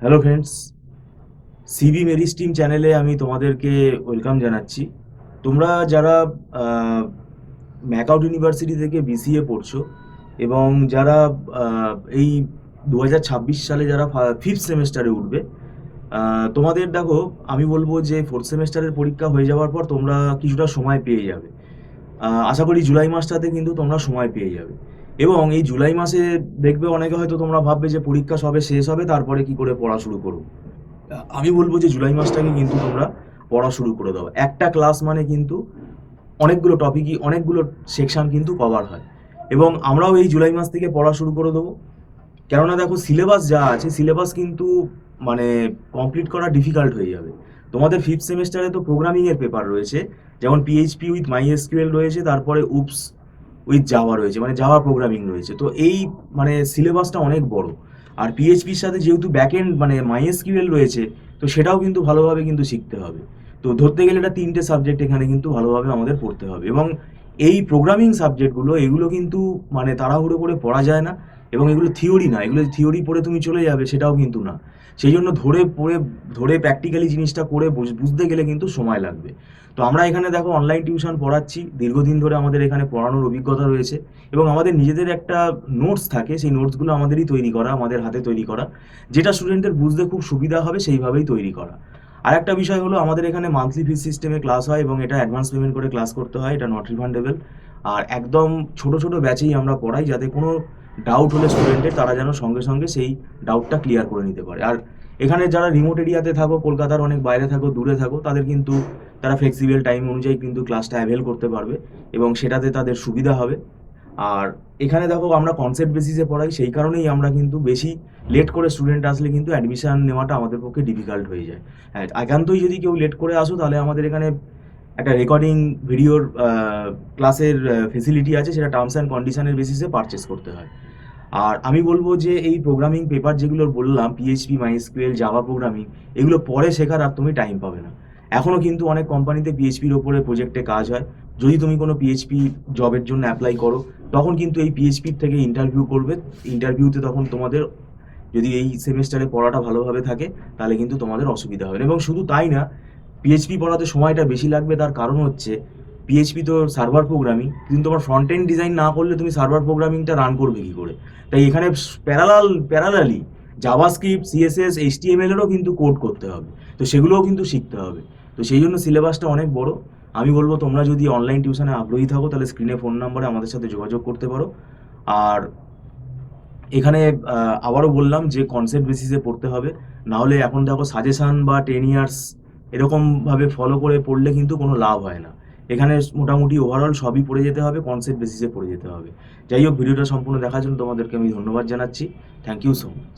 Hello friends, CB মেরিস্টিম চ্যানেলে আমি তোমাদেরকে ওয়েলকাম জানাচ্ছি। তোমরা যারা ম্যাকআউট ইউনিভার্সিটি থেকে বিসিএ পড়ছো এবং যারা এই 2026 সালে যারা ফিফথ সেমেস্টারে উঠবে, তোমাদের দেখো, আমি বলবো যে ফোর্থ সেমেস্টারের পরীক্ষা হয়ে যাওয়ার পর তোমরা কিছুটা সময় পেয়ে যাবে। আশা করি জুলাই মাসটাতে কিন্তু তোমরা সময় পেয়ে যাবে। এবং এই জুলাই মাসে দেখবে অনেকে হয়তো তোমরা ভাববে যে পরীক্ষা সবে শেষ হবে, তারপরে কি করে পড়া শুরু করবো। আমি বলবো যে জুলাই মাসটাকে কিন্তু তোমরা পড়া শুরু করে দাও। একটা ক্লাস মানে কিন্তু অনেকগুলো টপিকই, অনেকগুলো সেকশন কিন্তু কভার হয়। এবং আমরাও এই জুলাই মাস থেকে পড়া শুরু করে দেবো। কেননা দেখো, সিলেবাস যা আছে, সিলেবাস কিন্তু মানে কমপ্লিট করা ডিফিকাল্ট হয়ে যাবে। তোমাদের ফিফথ সেমেস্টারে তো প্রোগ্রামিংয়ের পেপার রয়েছে, যেমন পিএইচপি উইথ মাইএসকিউএল রয়েছে, তারপরে উপস উইথ জাভা রয়েছে, মানে জাভা প্রোগ্রামিং রয়েছে। তো এই মানে সিলেবাসটা অনেক বড়। আর পিএইচপির সাথে যেহেতু ব্যাকএন্ড মানে মাইএসকিউএল রয়েছে, তো সেটাও কিন্তু ভালোভাবে কিন্তু শিখতে হবে। তো ধরতে গেলে এটা তিনটে সাবজেক্ট এখানে কিন্তু ভালোভাবে আমাদের পড়তে হবে। এবং এই প্রোগ্রামিং সাবজেক্টগুলো, এগুলো কিন্তু মানে তাড়াহুড়ো করে পড়া যায় না। এবং এগুলো থিওরি না, এগুলো থিওরি পড়ে তুমি চলে যাবে সেটাও কিন্তু না। সেই জন্য ধরে প্র্যাকটিক্যালি জিনিসটা করে বুঝতে গেলে কিন্তু সময় লাগবে। তো আমরা এখানে দেখো অনলাইন টিউশন পড়াচ্ছি, দীর্ঘদিন ধরে আমাদের এখানে পড়ানোর অভিজ্ঞতা রয়েছে। এবং আমাদের নিজেদের একটা নোটস থাকে, সেই নোটসগুলো আমাদেরই তৈরি করা, আমাদের হাতে তৈরি করা, যেটা স্টুডেন্টের বুঝতে খুব সুবিধা হবে সেইভাবেই তৈরি করা। আর একটা বিষয় হলো, আমাদের এখানে মান্থলি ফিস সিস্টেমে ক্লাস হয় এবং এটা অ্যাডভান্স পেমেন্ট করে ক্লাস করতে হয়, এটা নট রিফান্ডেবল। আর একদম ছোট ছোট ব্যাচেই আমরা পড়াই, যাতে কোনো ডাউট হলে স্টুডেন্টের, তারা যেন সঙ্গে সঙ্গে সেই ডাউটটা ক্লিয়ার করে নিতে পারে। আর এখানে যারা রিমোট এরিয়াতে থাকো, কলকাতার অনেক বাইরে থাকো, দূরে থাকো, তাদের কিন্তু তারা ফ্লেক্সিবল টাইম অনুযায়ী কিন্তু ক্লাসটা অ্যাভেল করতে পারবে এবং সেটাতে তাদের সুবিধা হবে। আর এখানে দেখো, আমরা কনসেপ্ট বেসিসে পড়াই, সেই কারণেই আমরা কিন্তু বেশি লেট করে স্টুডেন্ট আসলে কিন্তু অ্যাডমিশন নেওয়াটা আমাদের পক্ষে ডিফিকাল্ট হয়ে যায়। হ্যাঁ, একান্তই যদি কেউ লেট করে আসো, তাহলে আমাদের এখানে একটা রেকর্ডিং ভিডিওর ক্লাসের ফেসিলিটি আছে, সেটা টার্মস অ্যান্ড কন্ডিশনের বেসিসে পারচেস করতে হয়। আর আমি বলবো যে এই প্রোগ্রামিং পেপার যেগুলো বললাম, পিএইচপি, মাইএসকিউএল, জাভা প্রোগ্রামিং, এগুলো পরে শেখার আর তুমি টাইম পাবে না। এখনও কিন্তু অনেক কোম্পানিতে পিএইচপির ওপরে প্রজেক্টে কাজ হয়। যদি তুমি কোনো পিএইচপি জবের জন্য অ্যাপ্লাই করো, তখন কিন্তু এই পিএইচপির থেকে ইন্টারভিউ করবে। ইন্টারভিউতে তখন তোমাদের যদি এই সেমেস্টারে পড়াটা ভালোভাবে থাকে, তাহলে কিন্তু তোমাদের অসুবিধা হবে না। এবং শুধু তাই না, পিএইচপি পড়াতে সময়টা বেশি লাগবে, তার কারণ হচ্ছে পিএইচপি তো সার্ভার প্রোগ্রামিং, কিন্তু তোমার ফ্রন্ট এন্ড ডিজাইন না করলে তুমি সার্ভার প্রোগ্রামিংটা রান করবে কী করে। তাই এখানে প্যারালালি জাভাস্ক্রিপ্ট, সিএসএস, এইচটিএমএল-এরও কিন্তু কোড করতে হবে। তো সেগুলোও কিন্তু শিখতে হবে। তো সেই জন্য সিলেবাসটা অনেক বড়। আমি বলবো, তোমরা যদি অনলাইন টিউশনে আগ্রহী থাকো, তাহলে স্ক্রিনে ফোন নাম্বারে আমাদের সাথে যোগাযোগ করতে পারো। আর এখানে আবারও বললাম যে কনসেপ্ট বেসিসে পড়তে হবে। না হলে এখন দেখো, সাজেশান বা 10 ইয়ার্স এরকমভাবে ফলো করে পড়লে কিন্তু কোনো লাভ হয় না। এখানে মোটামুটি ওভারঅল সবই পড়ে যেতে হবে, কনসেপ্ট বেসিসে পড়ে যেতে হবে। যাই হোক, ভিডিওটা সম্পূর্ণ দেখার জন্য তোমাদেরকে আমি ধন্যবাদ জানাচ্ছি। Thank you so much.